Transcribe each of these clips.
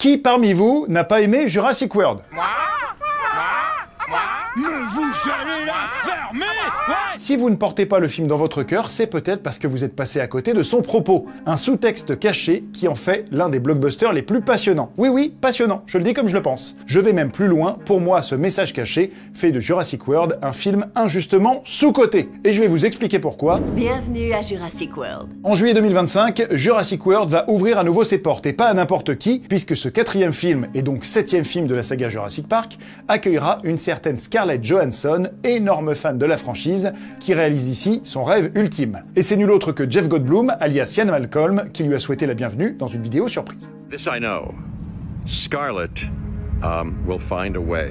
Qui parmi vous n'a pas aimé Jurassic World? Mais vous allez la fermer, ouais. Si vous ne portez pas le film dans votre cœur, c'est peut-être parce que vous êtes passé à côté de son propos. Un sous-texte caché qui en fait l'un des blockbusters les plus passionnants. Oui, oui, passionnant, je le dis comme je le pense. Je vais même plus loin, pour moi, ce message caché fait de Jurassic World un film injustement sous-coté. Et je vais vous expliquer pourquoi. Bienvenue à Jurassic World. En juillet 2025, Jurassic World va ouvrir à nouveau ses portes, et pas à n'importe qui, puisque ce 4e film, et donc 7e film de la saga Jurassic Park, accueillera une certaine Scarlett Johansson, énorme fan de la franchise, qui réalise ici son rêve ultime. Et c'est nul autre que Jeff Goldblum, alias Ian Malcolm, qui lui a souhaité la bienvenue dans une vidéo surprise. This I know. Scarlett will find a way.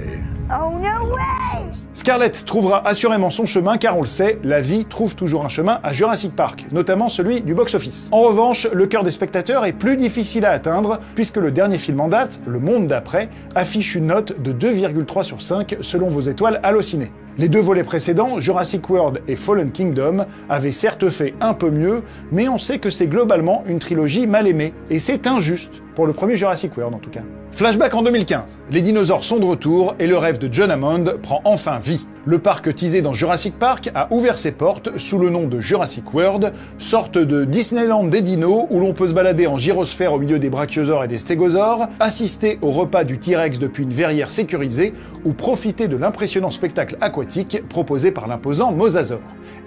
Oh no way! Scarlett trouvera assurément son chemin car on le sait, la vie trouve toujours un chemin à Jurassic Park, notamment celui du box-office. En revanche, le cœur des spectateurs est plus difficile à atteindre puisque le dernier film en date, Le Monde d'après, affiche une note de 2,3 sur 5 selon vos étoiles Allociné. Les deux volets précédents, Jurassic World et Fallen Kingdom, avaient certes fait un peu mieux, mais on sait que c'est globalement une trilogie mal aimée, et c'est injuste, pour le premier Jurassic World en tout cas. Flashback en 2015, les dinosaures sont de retour et le rêve de John Hammond prend enfin vie. Le parc teasé dans Jurassic Park a ouvert ses portes sous le nom de Jurassic World, sorte de Disneyland des dinos où l'on peut se balader en gyrosphère au milieu des brachiosaures et des stégosaures, assister au repas du T-Rex depuis une verrière sécurisée ou profiter de l'impressionnant spectacle aquatique proposé par l'imposant Mosasaur.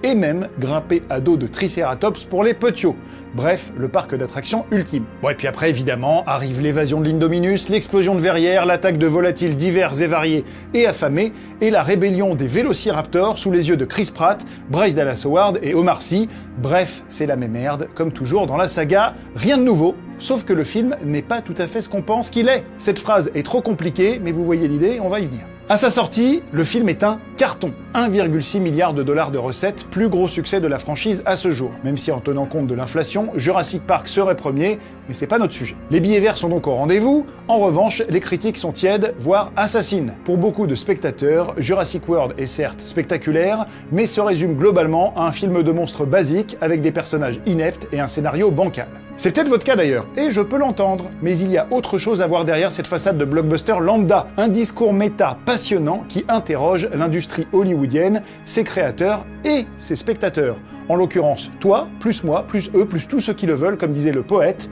Et même grimper à dos de Triceratops pour les petiots. Bref, le parc d'attractions ultime. Bon, et puis après, évidemment, arrive l'évasion de l'Indominus, l'explosion de verrières, l'attaque de volatiles divers et variés et affamés, et la rébellion des Vélociraptors sous les yeux de Chris Pratt, Bryce Dallas Howard et Omar Sy. Bref, c'est la même merde, comme toujours dans la saga, rien de nouveau, sauf que le film n'est pas tout à fait ce qu'on pense qu'il est. Cette phrase est trop compliquée, mais vous voyez l'idée, on va y venir. À sa sortie, le film est un carton. 1,6 milliard de dollars de recettes, plus gros succès de la franchise à ce jour. Même si en tenant compte de l'inflation, Jurassic Park serait premier, mais c'est pas notre sujet. Les billets verts sont donc au rendez-vous, en revanche, les critiques sont tièdes, voire assassines. Pour beaucoup de spectateurs, Jurassic World est certes spectaculaire, mais se résume globalement à un film de monstres basique avec des personnages ineptes et un scénario bancal. C'est peut-être votre cas d'ailleurs, et je peux l'entendre, mais il y a autre chose à voir derrière cette façade de blockbuster lambda, un discours méta passionnant qui interroge l'industrie hollywoodienne, ses créateurs et ses spectateurs. En l'occurrence, toi, plus moi, plus eux, plus tous ceux qui le veulent, comme disait le poète.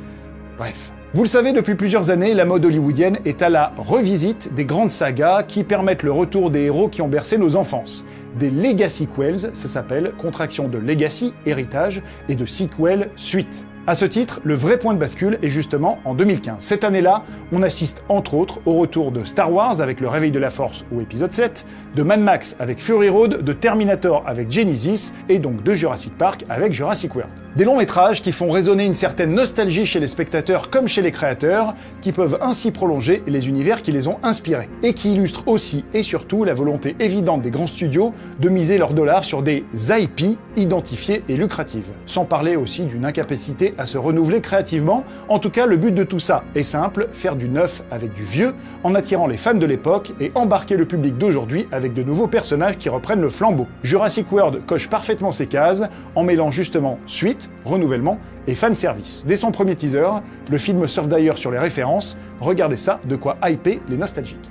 Bref. Vous le savez, depuis plusieurs années, la mode hollywoodienne est à la revisite des grandes sagas qui permettent le retour des héros qui ont bercé nos enfances. Des legacy-quels, ça s'appelle, contraction de legacy, héritage, et de sequel, suite. À ce titre, le vrai point de bascule est justement en 2015. Cette année-là, on assiste entre autres au retour de Star Wars avec Le Réveil de la Force ou épisode 7, de Mad Max avec Fury Road, de Terminator avec Genesis et donc de Jurassic Park avec Jurassic World. Des longs métrages qui font résonner une certaine nostalgie chez les spectateurs comme chez les créateurs, qui peuvent ainsi prolonger les univers qui les ont inspirés, et qui illustrent aussi et surtout la volonté évidente des grands studios de miser leurs dollars sur des IP identifiées et lucratives. Sans parler aussi d'une incapacité à se renouveler créativement. En tout cas, le but de tout ça est simple, faire du neuf avec du vieux, en attirant les fans de l'époque et embarquer le public d'aujourd'hui avec de nouveaux personnages qui reprennent le flambeau. Jurassic World coche parfaitement ses cases, en mêlant justement suite, renouvellement et fanservice. Dès son premier teaser, le film surfe d'ailleurs sur les références, regardez ça, de quoi hyper les nostalgiques.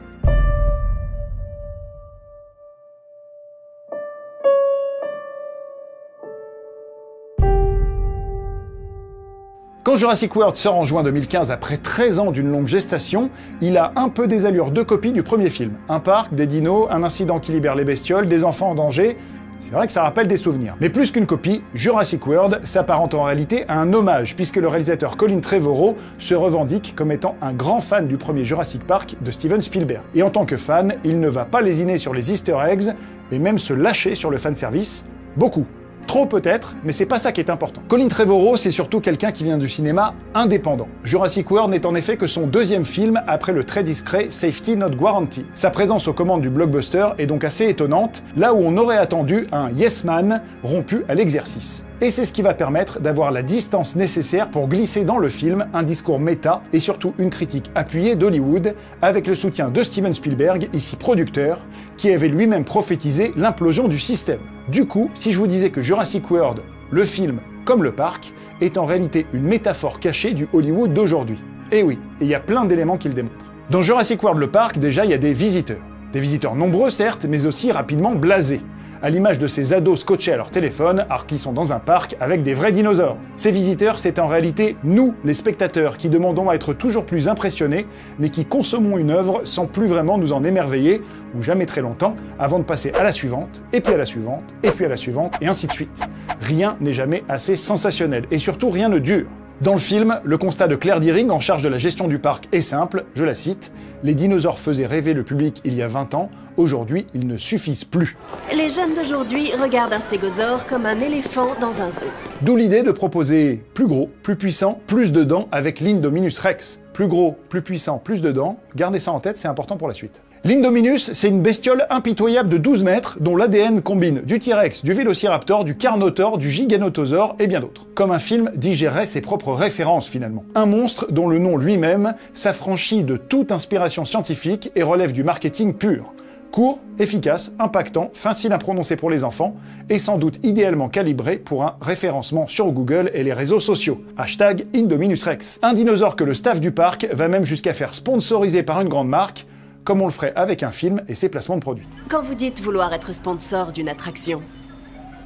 Quand Jurassic World sort en juin 2015 après 13 ans d'une longue gestation, il a un peu des allures de copie du premier film. Un parc, des dinos, un incident qui libère les bestioles, des enfants en danger... C'est vrai que ça rappelle des souvenirs. Mais plus qu'une copie, Jurassic World s'apparente en réalité à un hommage, puisque le réalisateur Colin Trevorrow se revendique comme étant un grand fan du premier Jurassic Park de Steven Spielberg. Et en tant que fan, il ne va pas lésiner sur les easter eggs, et même se lâcher sur le fanservice. Beaucoup. Trop peut-être, mais c'est pas ça qui est important. Colin Trevorrow, c'est surtout quelqu'un qui vient du cinéma indépendant. Jurassic World n'est en effet que son deuxième film après le très discret Safety Not Guarantee. Sa présence aux commandes du blockbuster est donc assez étonnante, là où on aurait attendu un yes man rompu à l'exercice. Et c'est ce qui va permettre d'avoir la distance nécessaire pour glisser dans le film un discours méta et surtout une critique appuyée d'Hollywood, avec le soutien de Steven Spielberg, ici producteur, qui avait lui-même prophétisé l'implosion du système. Du coup, si je vous disais que Jurassic World, le film comme le parc, est en réalité une métaphore cachée du Hollywood d'aujourd'hui. Et oui, et il y a plein d'éléments qui le démontrent. Dans Jurassic World le parc, déjà, il y a des visiteurs. Des visiteurs nombreux, certes, mais aussi rapidement blasés. À l'image de ces ados scotchés à leur téléphone, alors qu'ils sont dans un parc avec des vrais dinosaures. Ces visiteurs, c'est en réalité nous, les spectateurs, qui demandons à être toujours plus impressionnés, mais qui consommons une œuvre sans plus vraiment nous en émerveiller, ou jamais très longtemps, avant de passer à la suivante, et puis à la suivante, et puis à la suivante, et ainsi de suite. Rien n'est jamais assez sensationnel, et surtout rien ne dure. Dans le film, le constat de Claire Dearing, en charge de la gestion du parc, est simple, je la cite, « Les dinosaures faisaient rêver le public il y a 20 ans, aujourd'hui ils ne suffisent plus. » Les jeunes d'aujourd'hui regardent un stégosaure comme un éléphant dans un zoo. D'où l'idée de proposer plus gros, plus puissant, plus de dents avec l'Indominus Rex. Plus gros, plus puissant, plus de dents, gardez ça en tête, c'est important pour la suite. L'Indominus, c'est une bestiole impitoyable de 12 mètres dont l'ADN combine du T-Rex, du Vélociraptor, du Carnotaure, du Giganotosaure et bien d'autres. Comme un film digérait ses propres références finalement. Un monstre dont le nom lui-même s'affranchit de toute inspiration scientifique et relève du marketing pur. Court, efficace, impactant, facile à prononcer pour les enfants et sans doute idéalement calibré pour un référencement sur Google et les réseaux sociaux. Hashtag Indominus Rex. Un dinosaure que le staff du parc va même jusqu'à faire sponsoriser par une grande marque, comme on le ferait avec un film et ses placements de produits. Quand vous dites vouloir être sponsor d'une attraction,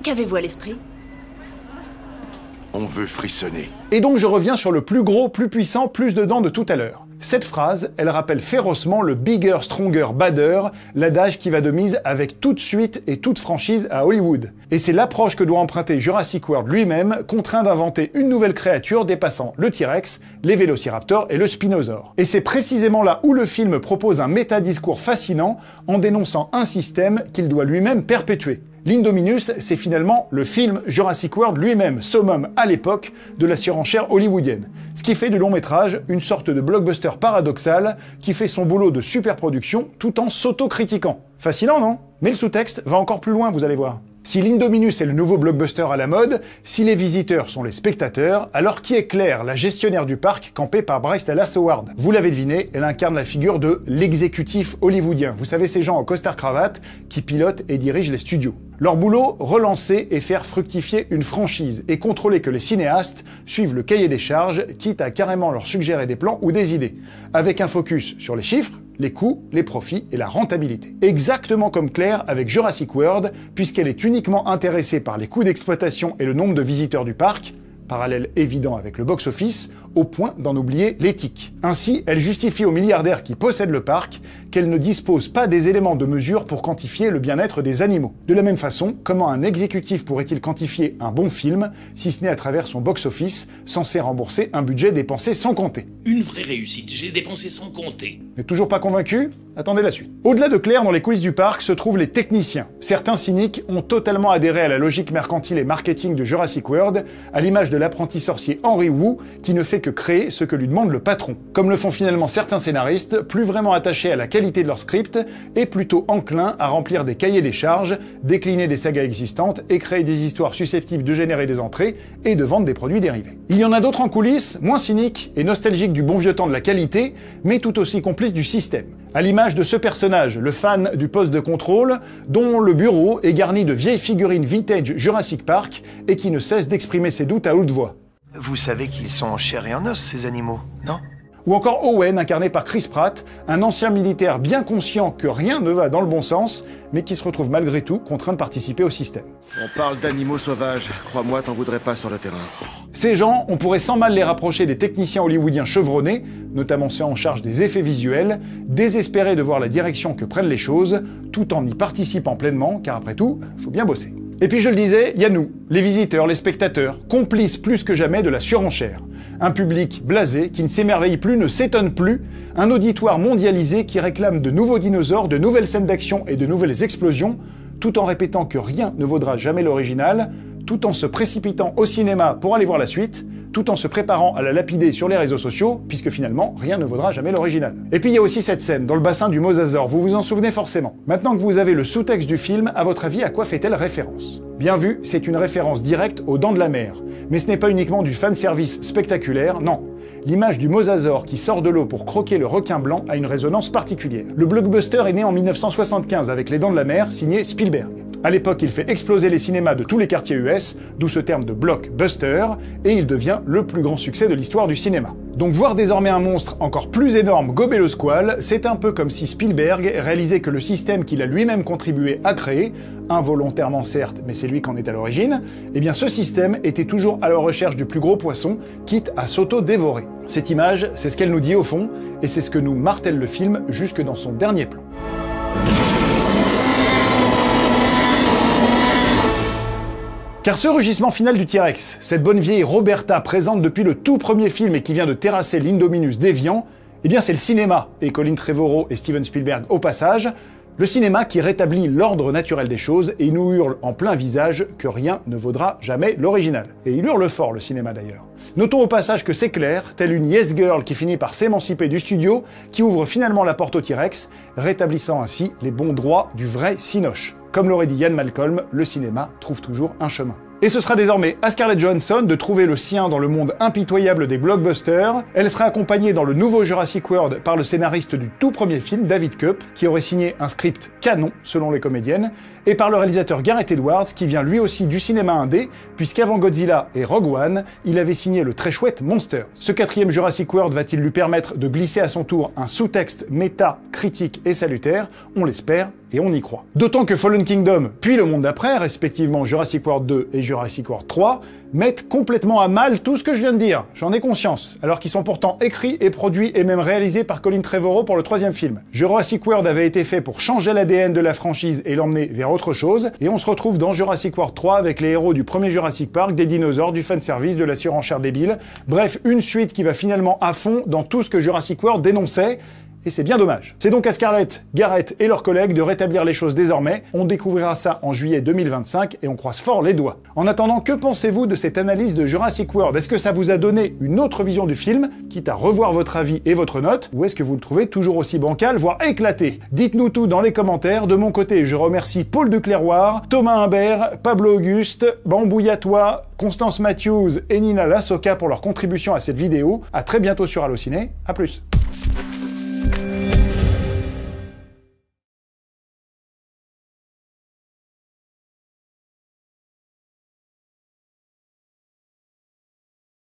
qu'avez-vous à l'esprit? On veut frissonner. Et donc je reviens sur le plus gros, plus puissant, plus de dents de tout à l'heure. Cette phrase, elle rappelle férocement le bigger, stronger, badder, l'adage qui va de mise avec toute suite et toute franchise à Hollywood. Et c'est l'approche que doit emprunter Jurassic World lui-même, contraint d'inventer une nouvelle créature dépassant le T-Rex, les Vélociraptors et le Spinosaure. Et c'est précisément là où le film propose un métadiscours fascinant en dénonçant un système qu'il doit lui-même perpétuer. L'Indominus, c'est finalement le film Jurassic World lui-même, summum à l'époque de la surenchère hollywoodienne. Ce qui fait du long métrage une sorte de blockbuster paradoxal qui fait son boulot de superproduction tout en s'autocritiquant. Fascinant, non? Mais le sous-texte va encore plus loin, vous allez voir. Si l'Indominus est le nouveau blockbuster à la mode, si les visiteurs sont les spectateurs, alors qui est Claire, la gestionnaire du parc, campée par Bryce Dallas Howard? Vous l'avez deviné, elle incarne la figure de l'exécutif hollywoodien. Vous savez, ces gens en costard-cravate qui pilotent et dirigent les studios. Leur boulot, relancer et faire fructifier une franchise et contrôler que les cinéastes suivent le cahier des charges, quitte à carrément leur suggérer des plans ou des idées, avec un focus sur les chiffres, les coûts, les profits et la rentabilité. Exactement comme Claire avec Jurassic World, puisqu'elle est uniquement intéressée par les coûts d'exploitation et le nombre de visiteurs du parc, parallèle évident avec le box-office, au point d'en oublier l'éthique. Ainsi, elle justifie aux milliardaires qui possèdent le parc qu'elle ne dispose pas des éléments de mesure pour quantifier le bien-être des animaux. De la même façon, comment un exécutif pourrait-il quantifier un bon film, si ce n'est à travers son box-office, censé rembourser un budget dépensé sans compter? Une vraie réussite, j'ai dépensé sans compter. N'êtes toujours pas convaincu? Attendez la suite. Au-delà de Claire, dans les coulisses du parc, se trouvent les techniciens. Certains cyniques ont totalement adhéré à la logique mercantile et marketing de Jurassic World, à l'image de l'apprenti sorcier Henry Wu, qui ne fait que créer ce que lui demande le patron. Comme le font finalement certains scénaristes, plus vraiment attachés à la qualité de leur script, et plutôt enclins à remplir des cahiers des charges, décliner des sagas existantes et créer des histoires susceptibles de générer des entrées et de vendre des produits dérivés. Il y en a d'autres en coulisses, moins cyniques et nostalgiques du bon vieux temps de la qualité, mais tout aussi complices du système. À l'image de ce personnage, le fan du poste de contrôle, dont le bureau est garni de vieilles figurines vintage Jurassic Park et qui ne cesse d'exprimer ses doutes à haute voix. Vous savez qu'ils sont en chair et en os, ces animaux, non? Ou encore Owen, incarné par Chris Pratt, un ancien militaire bien conscient que rien ne va dans le bon sens, mais qui se retrouve malgré tout contraint de participer au système. On parle d'animaux sauvages, crois-moi, t'en voudrais pas sur le terrain. Ces gens, on pourrait sans mal les rapprocher des techniciens hollywoodiens chevronnés, notamment ceux en charge des effets visuels, désespérés de voir la direction que prennent les choses, tout en y participant pleinement, car après tout, faut bien bosser. Et puis je le disais, il y a nous, les visiteurs, les spectateurs, complices plus que jamais de la surenchère. Un public blasé qui ne s'émerveille plus, ne s'étonne plus, un auditoire mondialisé qui réclame de nouveaux dinosaures, de nouvelles scènes d'action et de nouvelles explosions, tout en répétant que rien ne vaudra jamais l'original, tout en se précipitant au cinéma pour aller voir la suite, tout en se préparant à la lapider sur les réseaux sociaux, puisque finalement, rien ne vaudra jamais l'original. Et puis il y a aussi cette scène, dans le bassin du Mosasaur, vous vous en souvenez forcément. Maintenant que vous avez le sous-texte du film, à votre avis, à quoi fait-elle référence? Bien vu, c'est une référence directe aux Dents de la Mer. Mais ce n'est pas uniquement du fanservice spectaculaire, non. L'image du mosasaure qui sort de l'eau pour croquer le requin blanc a une résonance particulière. Le blockbuster est né en 1975 avec Les Dents de la Mer, signé Spielberg. À l'époque, il fait exploser les cinémas de tous les quartiers US, d'où ce terme de blockbuster, et il devient le plus grand succès de l'histoire du cinéma. Donc voir désormais un monstre encore plus énorme gober le squale, c'est un peu comme si Spielberg réalisait que le système qu'il a lui-même contribué à créer, involontairement certes, mais c'est lui qui en est à l'origine, eh bien ce système était toujours à la recherche du plus gros poisson, quitte à s'auto-dévorer. Cette image, c'est ce qu'elle nous dit au fond, et c'est ce que nous martèle le film jusque dans son dernier plan. Car ce rugissement final du T-Rex, cette bonne vieille Roberta présente depuis le tout premier film et qui vient de terrasser l'Indominus déviant, eh bien c'est le cinéma, et Colin Trevorrow et Steven Spielberg au passage, le cinéma qui rétablit l'ordre naturel des choses et nous hurle en plein visage que rien ne vaudra jamais l'original. Et il hurle fort, le cinéma d'ailleurs. Notons au passage que c'est clair, telle une yes girl qui finit par s'émanciper du studio, qui ouvre finalement la porte au T-Rex, rétablissant ainsi les bons droits du vrai cinoche. Comme l'aurait dit Ian Malcolm, le cinéma trouve toujours un chemin. Et ce sera désormais à Scarlett Johansson de trouver le sien dans le monde impitoyable des blockbusters. Elle sera accompagnée dans le nouveau Jurassic World par le scénariste du tout premier film, David Koepp, qui aurait signé un script canon, selon les comédiennes, et par le réalisateur Gareth Edwards, qui vient lui aussi du cinéma indé, puisqu'avant Godzilla et Rogue One, il avait signé le très chouette Monster. Ce quatrième Jurassic World va-t-il lui permettre de glisser à son tour un sous-texte méta, critique et salutaire? On l'espère, et on y croit. D'autant que Fallen Kingdom, puis le monde d'après, respectivement Jurassic World 2 et Jurassic World 3, mettent complètement à mal tout ce que je viens de dire, j'en ai conscience, alors qu'ils sont pourtant écrits et produits et même réalisés par Colin Trevorrow pour le troisième film. Jurassic World avait été fait pour changer l'ADN de la franchise et l'emmener vers autre chose, et on se retrouve dans Jurassic World 3 avec les héros du premier Jurassic Park, des dinosaures, du fanservice, de la surenchère débile, bref, une suite qui va finalement à fond dans tout ce que Jurassic World dénonçait, et c'est bien dommage. C'est donc à Scarlett, Gareth et leurs collègues de rétablir les choses désormais. On découvrira ça en juillet 2025 et on croise fort les doigts. En attendant, que pensez-vous de cette analyse de Jurassic World? Est-ce que ça vous a donné une autre vision du film, quitte à revoir votre avis et votre note, ou est-ce que vous le trouvez toujours aussi bancal, voire éclaté? Dites-nous tout dans les commentaires. De mon côté, je remercie Paul de Clairoire, Thomas Humbert, Pablo Auguste, Bambouillatois, Constance Matthews et Nina Lassoka pour leur contribution à cette vidéo. À très bientôt sur Allociné. À plus.